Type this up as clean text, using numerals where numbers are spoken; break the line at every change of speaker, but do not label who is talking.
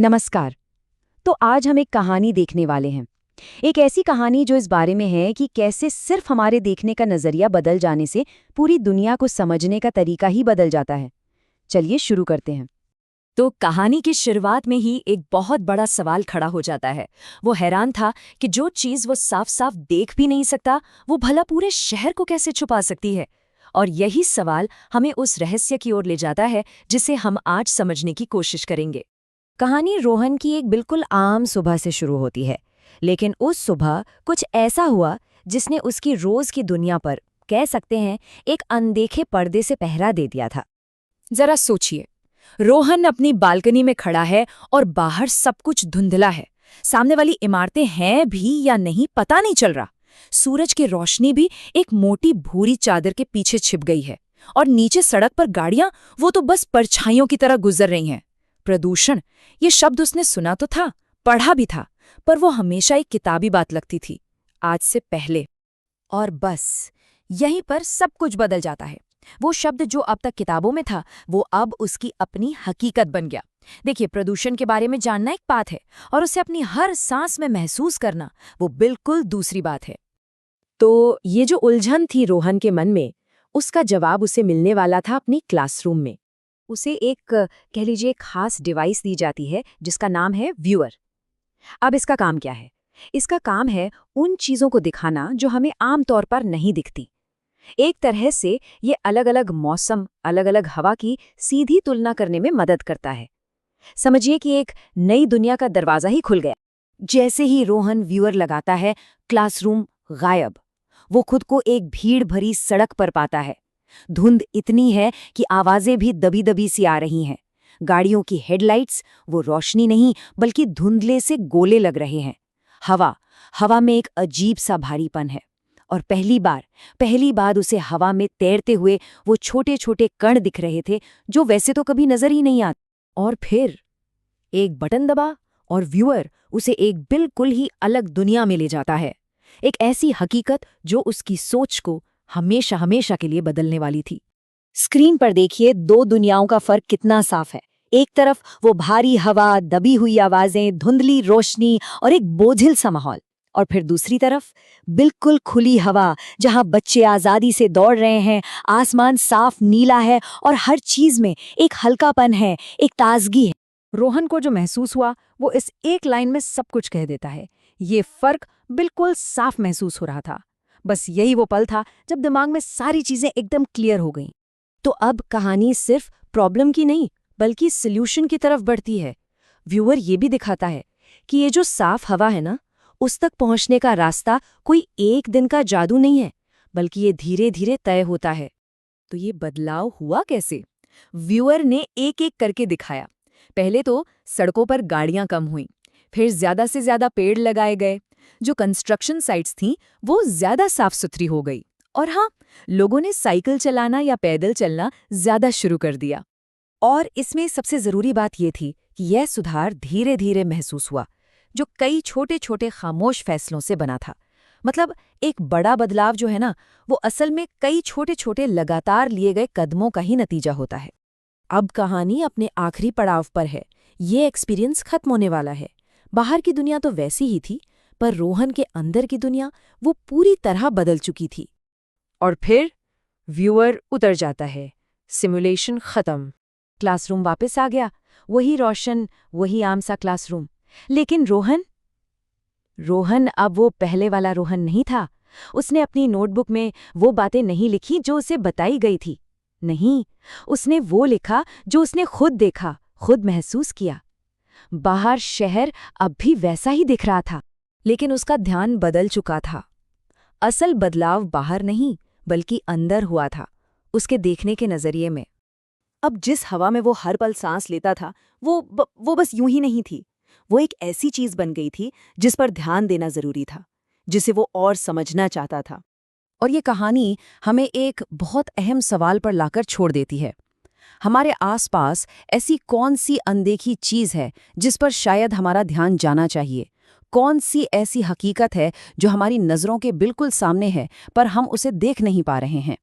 नमस्कार। तो आज हम एक कहानी देखने वाले हैं। एक ऐसी कहानी जो इस बारे में है कि कैसे सिर्फ हमारे देखने का नजरिया बदल जाने से पूरी दुनिया को समझने का तरीका ही बदल जाता है। चलिए शुरू करते हैं।
तो कहानी की शुरुआत में ही एक बहुत बड़ा सवाल खड़ा हो जाता है। वो हैरान था कि जो चीज़ वो साफ साफ देख भी नहीं सकता, वो भला पूरे शहर को कैसे छुपा सकती है। और यही सवाल हमें उस रहस्य की ओर ले जाता है जिसे हम आज समझने की कोशिश करेंगे।
कहानी रोहन की एक बिल्कुल आम सुबह से शुरू होती है, लेकिन उस सुबह कुछ ऐसा हुआ जिसने उसकी रोज की दुनिया पर, कह सकते हैं, एक अनदेखे पर्दे से पहरा दे दिया था।
जरा सोचिए, रोहन अपनी बालकनी में खड़ा है और बाहर सब कुछ धुंधला है। सामने वाली इमारतें हैं भी या नहीं पता नहीं चल रहा। सूरज की रोशनी भी एक मोटी भूरी चादर के पीछे छिप गई है और नीचे सड़क पर गाड़ियां, वो तो बस परछाइयों की तरह गुजर रही हैं। प्रदूषण, ये शब्द उसने सुना तो था, पढ़ा भी था, पर वो हमेशा एक किताबी बात लगती थी, आज से पहले। और बस यहीं पर सब कुछ बदल जाता है। वो शब्द जो अब तक किताबों में था, वो अब उसकी अपनी हकीकत बन गया। देखिए, प्रदूषण के बारे में जानना एक बात है और उसे अपनी हर सांस में महसूस करना वो बिल्कुल दूसरी बात है।
तो ये जो उलझन थी रोहन के मन में, उसका जवाब उसे मिलने वाला था अपनी क्लासरूम में। उसे एक, कह लीजिए, एक खास डिवाइस दी जाती है जिसका नाम है व्यूअर। अब इसका काम क्या है? इसका काम है उन चीज़ों को दिखाना जो हमें आम तौर पर नहीं दिखती। एक तरह से ये अलग अलग मौसम, अलग अलग हवा की सीधी तुलना करने में मदद करता है। समझिए कि एक नई दुनिया का दरवाज़ा ही खुल गया। जैसे ही रोहन व्यूअर लगाता है, क्लासरूम गायब। वो खुद को एक भीड़ भरी सड़क पर पाता है। धुंध इतनी है कि आवाजें भी दबी दबी सी आ रही हैं। गाड़ियों की हेडलाइट्स, वो रोशनी नहीं बल्कि धुंधले से गोले लग रहे हैं। हवा में एक अजीब सा भारीपन है। और पहली बार उसे हवा में तैरते हुए वो छोटे छोटे कण दिख रहे थे जो वैसे तो कभी नजर ही नहीं आते। और फिर एक बटन दबा और व्यूअर उसे एक बिल्कुल ही अलग दुनिया में ले जाता है। एक ऐसी हकीकत जो उसकी सोच को हमेशा हमेशा के लिए बदलने वाली थी। स्क्रीन पर देखिए, दो दुनियाओं का फर्क कितना साफ है। एक तरफ वो भारी हवा, दबी हुई आवाजें, धुंधली रोशनी और एक बोझिल सा माहौल, और फिर दूसरी तरफ बिल्कुल खुली हवा जहां बच्चे आजादी से दौड़ रहे हैं, आसमान साफ नीला है और हर चीज में एक हल्कापन है, एक ताजगी है। रोहन को जो महसूस हुआ वो इस एक लाइन में सब कुछ कह देता है। ये फर्क बिल्कुल साफ महसूस हो रहा था। बस यही वो पल था जब दिमाग में सारी चीजें एकदम क्लियर हो गईं। तो अब कहानी सिर्फ प्रॉब्लम की नहीं बल्कि सॉल्यूशन की तरफ बढ़ती है। व्यूअर ये भी दिखाता है कि ये जो साफ हवा है ना, उस तक पहुंचने का रास्ता कोई एक दिन का जादू नहीं है, बल्कि ये धीरे धीरे तय होता है। तो ये बदलाव हुआ कैसे? व्यूअर ने एक एक करके दिखाया। पहले तो सड़कों पर गाड़ियां कम हुईं, फिर ज्यादा से ज्यादा पेड़ लगाए गए, जो कंस्ट्रक्शन साइट्स थीं वो ज्यादा साफ सुथरी हो गई, और हाँ, लोगों ने साइकिल चलाना या पैदल चलना ज्यादा शुरू कर दिया। और इसमें सबसे जरूरी बात यह थी कि यह सुधार धीरे धीरे महसूस हुआ, जो कई छोटे छोटे खामोश फैसलों से बना था। मतलब एक बड़ा बदलाव जो है ना, वो असल में कई छोटे छोटे लगातार लिए गए कदमों का ही नतीजा होता है। अब कहानी अपने आखिरी पड़ाव पर है। ये एक्सपीरियंस खत्म होने वाला है। बाहर की दुनिया तो वैसी ही थी, पर रोहन के अंदर की दुनिया वो पूरी तरह बदल चुकी थी। और फिर व्यूअर उतर जाता है, सिमुलेशन खत्म, क्लासरूम वापस आ गया, वही रोशन, वही आम सा क्लासरूम। लेकिन रोहन अब वो पहले वाला रोहन नहीं था। उसने अपनी नोटबुक में वो बातें नहीं लिखी जो उसे बताई गई थी। नहीं, उसने वो लिखा जो उसने खुद देखा, खुद महसूस किया। बाहर शहर अब भी वैसा ही दिख रहा था, लेकिन उसका ध्यान बदल चुका था। असल बदलाव बाहर नहीं बल्कि अंदर हुआ था, उसके देखने के नजरिए में। अब जिस हवा में वो हर पल सांस लेता था, वो बस यूं ही नहीं थी। वो एक ऐसी चीज बन गई थी जिस पर ध्यान देना जरूरी था, जिसे वो और समझना चाहता था। और ये कहानी हमें एक बहुत अहम सवाल पर लाकर छोड़ देती है। हमारे आसपास ऐसी कौन सी अनदेखी चीज है जिस पर शायद हमारा ध्यान जाना चाहिए? कौन सी ऐसी हकीकत है जो हमारी नज़रों के बिल्कुल सामने है पर हम उसे देख नहीं पा रहे हैं?